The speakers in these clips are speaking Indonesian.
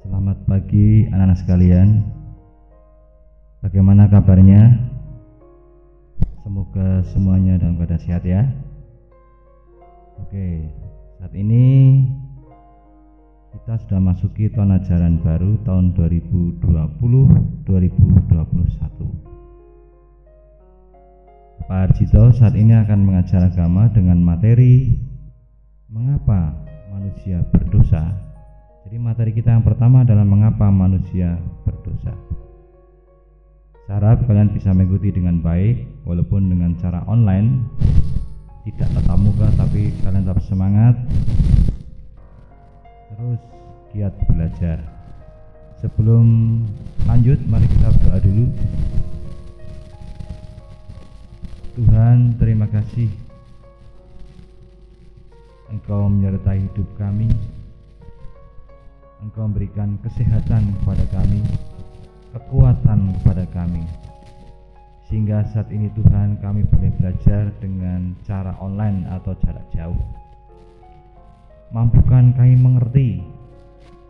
Selamat pagi anak-anak sekalian. Bagaimana kabarnya? Semoga semuanya dalam keadaan sehat ya. Oke, saat ini kita sudah masuki tahun ajaran baru tahun 2020-2021. Pak Arjito saat ini akan mengajar agama dengan materi mengapa manusia berdosa. Jadi materi kita yang pertama adalah mengapa manusia berdosa. Saya harap kalian bisa mengikuti dengan baik walaupun dengan cara online, tidak tatap muka, tapi kalian tetap semangat, terus giat belajar. Sebelum lanjut, mari kita berdoa dulu. Tuhan, terima kasih Engkau menyertai hidup kami. Engkau memberikan kesehatan kepada kami, kekuatan kepada kami, sehingga saat ini Tuhan kami boleh belajar dengan cara online atau jarak jauh. Mampukan kami mengerti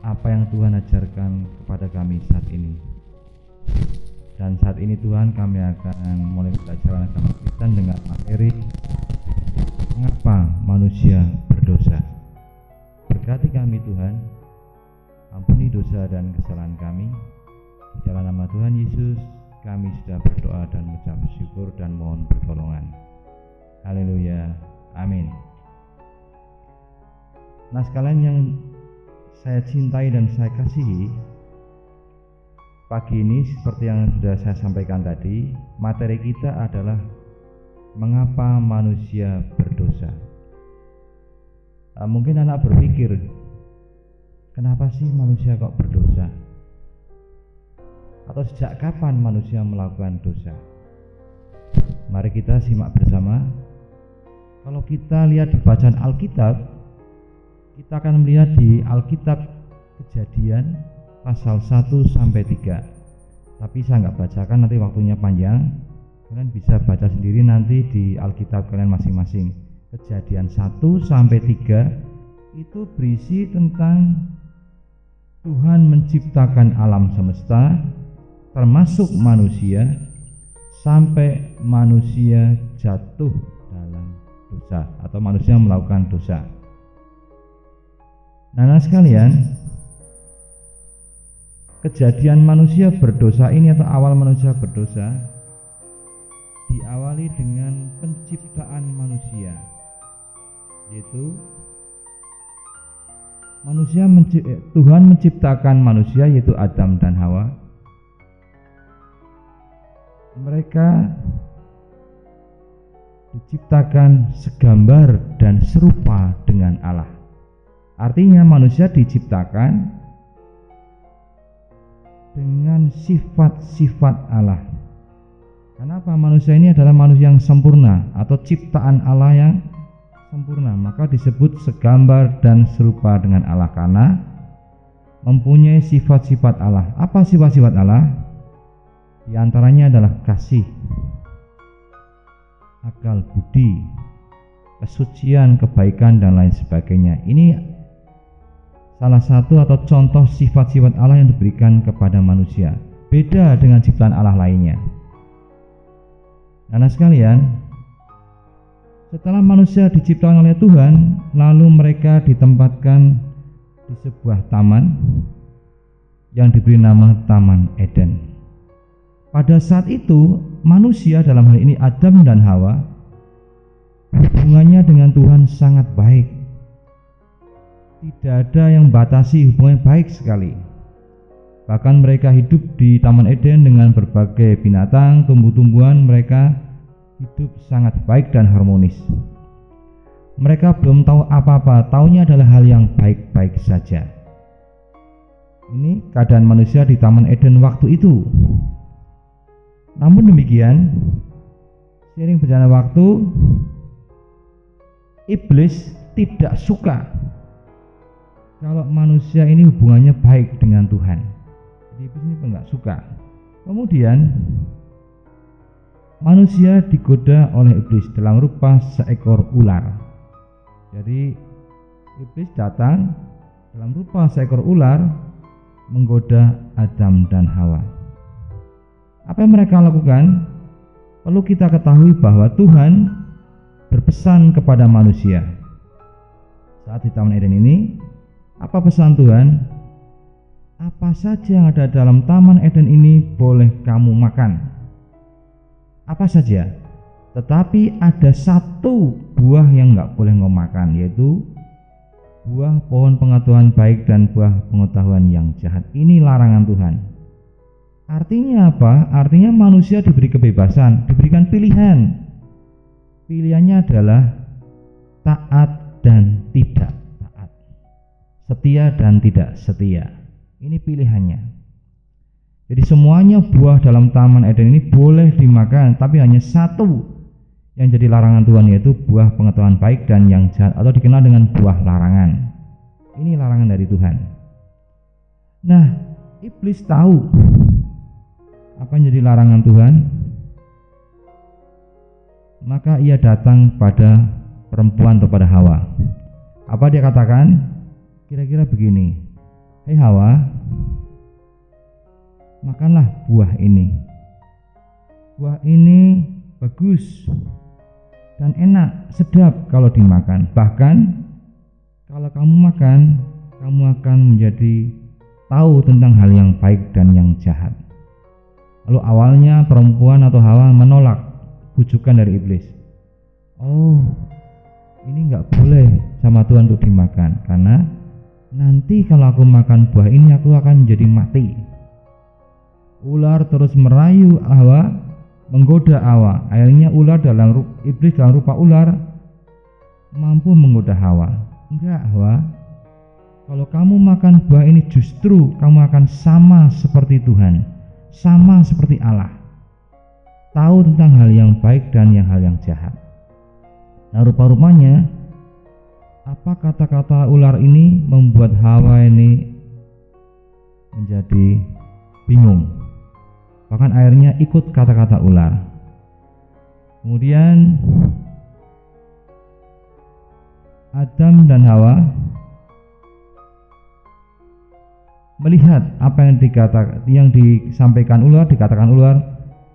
apa yang Tuhan ajarkan kepada kami saat ini. Dan saat ini Tuhan kami akan mulai belajar agama Kristen dengan materi mengapa manusia berdosa. Berkati kami Tuhan, ampuni dosa dan kesalahan kami. Di dalam nama Tuhan Yesus kami sudah berdoa dan mengucap syukur dan mohon pertolongan. Haleluya, amin. Nah sekalian yang saya cintai dan saya kasihi, pagi ini seperti yang sudah saya sampaikan tadi, materi kita adalah mengapa manusia berdosa. Mungkin anak berpikir, kenapa sih manusia kok berdosa? Atau sejak kapan manusia melakukan dosa? Mari kita simak bersama. Kalau kita lihat di bacaan Alkitab, kita akan melihat di Alkitab Kejadian pasal 1-3. Tapi saya nggak bacakan, nanti waktunya panjang. Kalian bisa baca sendiri nanti di Alkitab kalian masing-masing. Kejadian 1-3 itu berisi tentang Tuhan menciptakan alam semesta, termasuk manusia, sampai manusia jatuh dalam dosa atau manusia melakukan dosa. Nah sekalian, kejadian manusia berdosa ini atau awal manusia berdosa diawali dengan penciptaan manusia, yaitu Tuhan menciptakan manusia, yaitu Adam dan Hawa. Mereka diciptakan segambar dan serupa dengan Allah. Artinya manusia diciptakan dengan sifat-sifat Allah. Kenapa? Manusia ini adalah manusia yang sempurna atau ciptaan Allah yang sempurna, maka disebut segambar dan serupa dengan Allah karena mempunyai sifat-sifat Allah. Apa sifat-sifat Allah? Di antaranya adalah kasih, akal budi, kesucian, kebaikan, dan lain sebagainya. Ini salah satu atau contoh sifat-sifat Allah yang diberikan kepada manusia. Beda dengan ciptaan Allah lainnya. Anak sekalian, setelah manusia diciptakan oleh Tuhan, lalu mereka ditempatkan di sebuah taman yang diberi nama Taman Eden. Pada saat itu, manusia dalam hal ini Adam dan Hawa hubungannya dengan Tuhan sangat baik. Tidak ada yang batasi, hubungannya baik sekali. Bahkan mereka hidup di Taman Eden dengan berbagai binatang, tumbuh-tumbuhan, mereka hidup sangat baik dan harmonis. Mereka belum tahu apa-apa, taunya adalah hal yang baik-baik saja. Ini keadaan manusia di Taman Eden waktu itu. Namun demikian, seiring berjalannya waktu, iblis tidak suka kalau manusia ini hubungannya baik dengan Tuhan. Jadi iblis ini enggak suka. Kemudian manusia digoda oleh iblis dalam rupa seekor ular. Jadi iblis datang dalam rupa seekor ular menggoda Adam dan Hawa. Apa yang mereka lakukan? Perlu kita ketahui bahwa Tuhan berpesan kepada manusia. Saat di Taman Eden ini, apa pesan Tuhan? Apa saja yang ada dalam Taman Eden ini boleh kamu makan. Apa saja. Tetapi ada satu buah yang nggak boleh kamu makan, yaitu buah pohon pengetahuan baik dan buah pengetahuan yang jahat. Ini larangan Tuhan. Artinya apa? Artinya manusia diberi kebebasan, diberikan pilihan. Pilihannya adalah taat dan tidak taat, setia dan tidak setia. Ini pilihannya. Jadi semuanya buah dalam Taman Eden ini boleh dimakan, tapi hanya satu yang jadi larangan Tuhan, yaitu buah pengetahuan baik dan yang jahat, atau dikenal dengan buah larangan. Ini larangan dari Tuhan. Nah, iblis tahu apa yang jadi larangan Tuhan, maka ia datang pada perempuan atau pada Hawa. Apa dia katakan? Kira-kira begini, "Hei Hawa, makanlah buah ini. Buah ini bagus dan enak, sedap kalau dimakan. Bahkan kalau kamu makan, kamu akan menjadi tahu tentang hal yang baik dan yang jahat." Lalu awalnya perempuan atau Hawa menolak bujukan dari iblis. Oh, ini nggak boleh sama Tuhan untuk dimakan, karena nanti kalau aku makan buah ini aku akan menjadi mati. Ular terus merayu Hawa, menggoda Hawa. Akhirnya iblis dalam rupa ular mampu menggoda Hawa. Enggak Hawa, kalau kamu makan buah ini justru kamu akan sama seperti Tuhan, sama seperti Allah, tahu tentang hal yang baik dan hal yang jahat. Nah, rupa-rupanya apa kata-kata ular ini membuat Hawa ini menjadi bingung. Bahkan akhirnya ikut kata-kata ular. Kemudian Adam dan Hawa melihat apa yang disampaikan ular, dikatakan ular.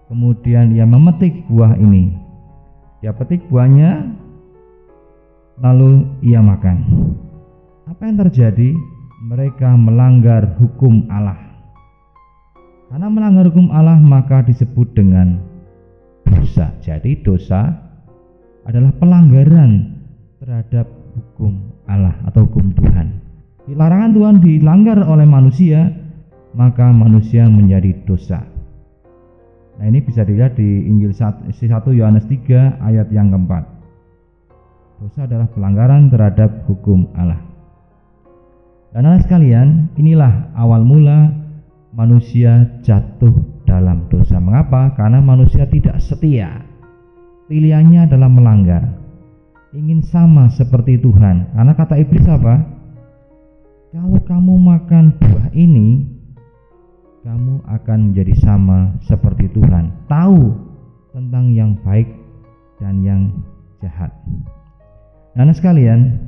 Kemudian ia memetik buah ini. Dia petik buahnya, lalu ia makan. Apa yang terjadi? Mereka melanggar hukum Allah. Karena melanggar hukum Allah, maka disebut dengan dosa. Jadi dosa adalah pelanggaran terhadap hukum Allah atau hukum Tuhan. Larangan Tuhan dilanggar oleh manusia, maka manusia menjadi dosa. Nah, ini bisa dilihat di Injil 1 Yohanes 3 ayat yang keempat. Dosa adalah pelanggaran terhadap hukum Allah. Dan anak sekalian, inilah awal mula manusia jatuh dalam dosa. Mengapa? Karena manusia tidak setia. Pilihannya adalah melanggar, ingin sama seperti Tuhan. Karena kata iblis apa? Kalau kamu makan buah ini, kamu akan menjadi sama seperti Tuhan, tahu tentang yang baik dan yang jahat. Nah, anak sekalian,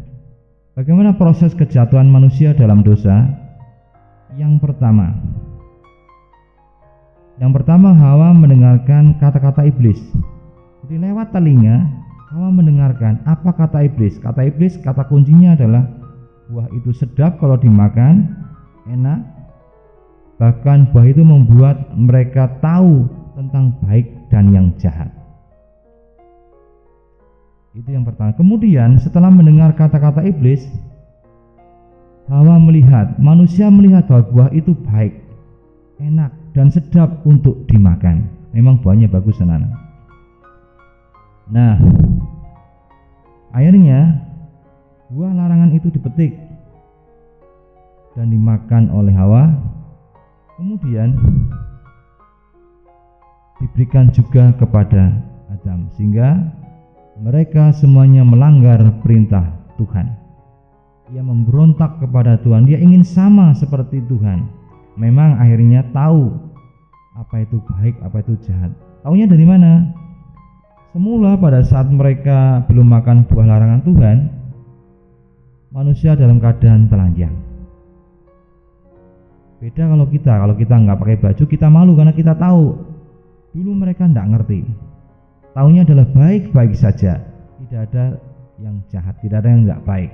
bagaimana proses kejatuhan manusia dalam dosa? Yang pertama Hawa mendengarkan kata-kata iblis. Jadi lewat telinga Hawa mendengarkan apa kata iblis. Kata iblis, kata kuncinya adalah buah itu sedap kalau dimakan, enak. Bahkan buah itu membuat mereka tahu tentang baik dan yang jahat. Itu yang pertama. Kemudian setelah mendengar kata-kata iblis, Hawa manusia melihat bahwa buah itu baik, enak dan sedap untuk dimakan. Memang buahnya bagus, anak-anak. Nah, akhirnya buah larangan itu dipetik dan dimakan oleh Hawa. Kemudian diberikan juga kepada Adam, sehingga mereka semuanya melanggar perintah Tuhan. Ia memberontak kepada Tuhan, dia ingin sama seperti Tuhan. Memang akhirnya tahu apa itu baik, apa itu jahat. Taunya dari mana? Semula pada saat mereka belum makan buah larangan Tuhan, manusia dalam keadaan telanjang. Beda kalau kita nggak pakai baju kita malu karena kita tahu dulu mereka nggak ngerti. Taunya adalah baik-baik saja, tidak ada yang jahat, tidak ada yang nggak baik.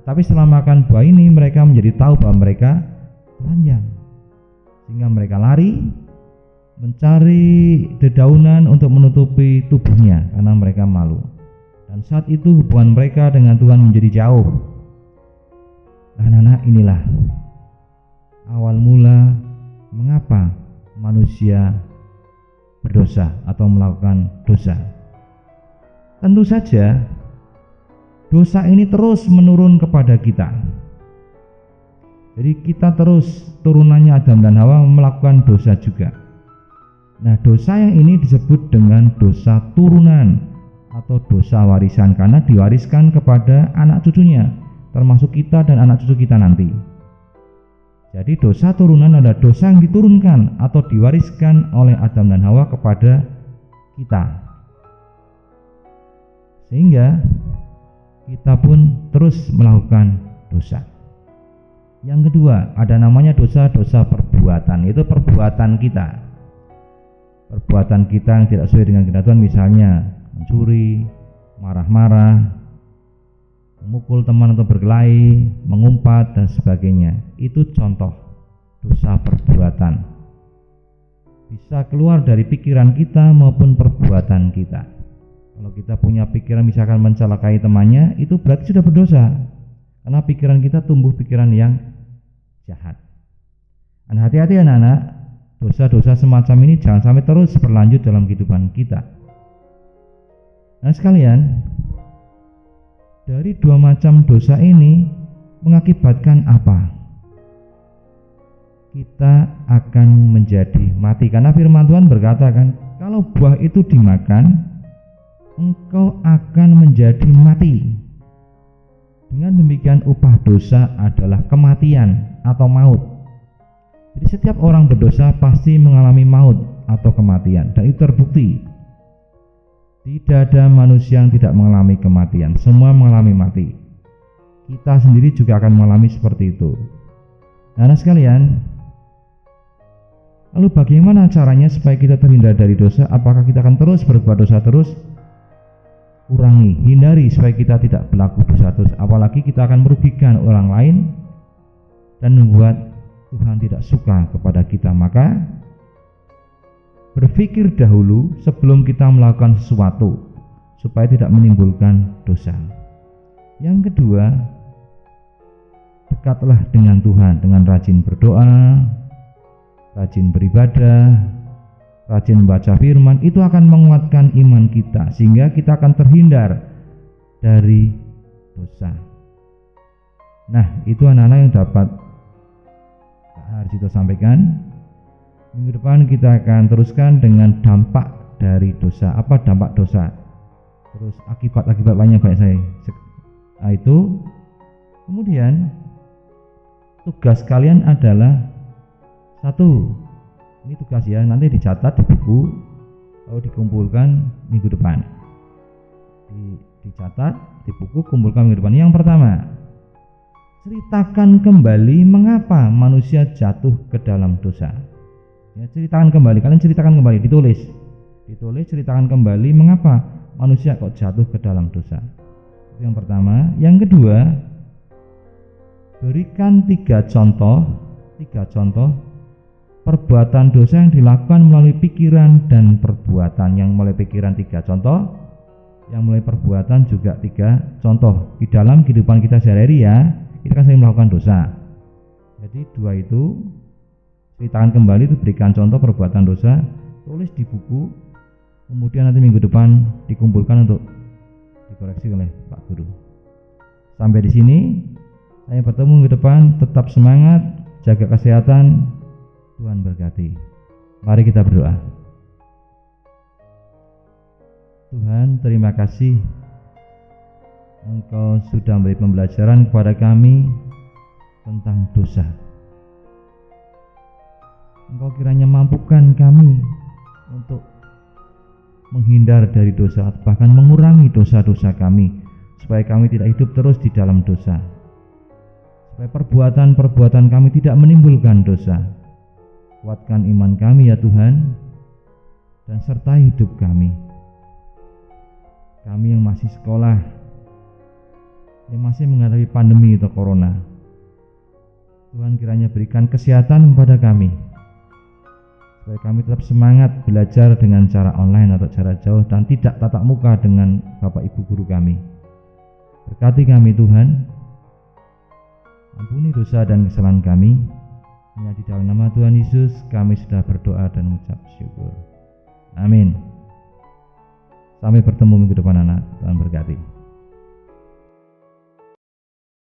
Tetapi setelah makan buah ini mereka menjadi tahu bahwa mereka telanjang, sehingga mereka lari mencari dedaunan untuk menutupi tubuhnya karena mereka malu. Dan saat itu hubungan mereka dengan Tuhan menjadi jauh. Anak-anak, inilah awal mula mengapa manusia berdosa atau melakukan dosa. Tentu saja dosa ini terus menurun kepada kita. Jadi kita terus turunannya Adam dan Hawa melakukan dosa juga. Nah, dosa yang ini disebut dengan dosa turunan atau dosa warisan karena diwariskan kepada anak cucunya, termasuk kita dan anak cucu kita nanti. Jadi dosa turunan adalah dosa yang diturunkan atau diwariskan oleh Adam dan Hawa kepada kita, sehingga kita pun terus melakukan dosa. Yang kedua, ada namanya dosa-dosa perbuatan, itu perbuatan kita. Perbuatan kita yang tidak sesuai dengan kehendak Tuhan, misalnya mencuri, marah-marah, memukul teman atau berkelahi, mengumpat dan sebagainya. Itu contoh dosa perbuatan. Bisa keluar dari pikiran kita maupun perbuatan kita. Kalau kita punya pikiran misalkan mencelakai temannya, itu berarti sudah berdosa. Karena pikiran kita tumbuh pikiran yang jahat. Dan hati-hati anak-anak, dosa-dosa semacam ini jangan sampai terus berlanjut dalam kehidupan kita. Nah sekalian, dari dua macam dosa ini mengakibatkan apa? Kita akan menjadi mati karena firman Tuhan berkata kan, kalau buah itu dimakan, engkau akan menjadi mati. Dengan demikian upah dosa adalah kematian atau maut. Jadi setiap orang berdosa pasti mengalami maut atau kematian, dan itu terbukti. Tidak ada manusia yang tidak mengalami kematian, semua mengalami mati. Kita sendiri juga akan mengalami seperti itu. Nah sekalian, lalu bagaimana caranya supaya kita terhindar dari dosa? Apakah kita akan terus berbuat dosa terus? Kurangi, hindari supaya kita tidak berlaku dosa terus. Apalagi kita akan merugikan orang lain dan membuat Tuhan tidak suka kepada kita. Maka berpikir dahulu sebelum kita melakukan sesuatu supaya tidak menimbulkan dosa. Yang kedua, dekatlah dengan Tuhan dengan rajin berdoa, rajin beribadah, rajin membaca firman. Itu akan menguatkan iman kita sehingga kita akan terhindar dari dosa. Nah, itu anak-anak yang dapat Pak Harjito sampaikan. Minggu depan kita akan teruskan dengan dampak dari dosa. Apa dampak dosa? Terus akibat-akibat lainnya baik saya. Nah, itu kemudian tugas kalian adalah satu, ini tugas ya, nanti dicatat di buku, lalu dikumpulkan minggu depan. Dicatat di buku, kumpulkan minggu depan. Yang pertama, ceritakan kembali mengapa manusia jatuh ke dalam dosa. Ya, ceritakan kembali, kalian ceritakan kembali, ditulis, ceritakan kembali mengapa manusia kok jatuh ke dalam dosa. Itu yang pertama. Yang kedua, berikan tiga contoh perbuatan dosa yang dilakukan melalui pikiran dan perbuatan. Yang mulai pikiran 3 contoh, yang mulai perbuatan juga 3 contoh. Di dalam kehidupan kita sehari-hari ya, kita kan sering melakukan dosa. Jadi 2 itu, ceritakan kembali, itu berikan contoh perbuatan dosa, tulis di buku, kemudian nanti minggu depan dikumpulkan untuk dikoreksi oleh Pak Guru. Sampai di sini, saya bertemu minggu depan. Tetap semangat, jaga kesehatan. Tuhan berkati. Mari kita berdoa. Tuhan, terima kasih Engkau sudah memberi pembelajaran kepada kami tentang dosa. Engkau kiranya mampukan kami untuk menghindar dari dosa, bahkan mengurangi dosa-dosa kami, supaya kami tidak hidup terus di dalam dosa, supaya perbuatan-perbuatan kami tidak menimbulkan dosa. Kuatkan iman kami ya Tuhan, dan sertai hidup kami. Kami yang masih sekolah, yang masih menghadapi pandemi atau corona, Tuhan kiranya berikan kesehatan kepada kami, supaya kami tetap semangat belajar dengan cara online atau jarak jauh dan tidak tatap muka dengan Bapak Ibu guru kami. Berkati kami Tuhan, ampuni dosa dan kesalahan kami. Hanya di dalam nama Tuhan Yesus kami sudah berdoa dan mengucap syukur. Amin. Sampai bertemu minggu depan anak. Tuhan berkati.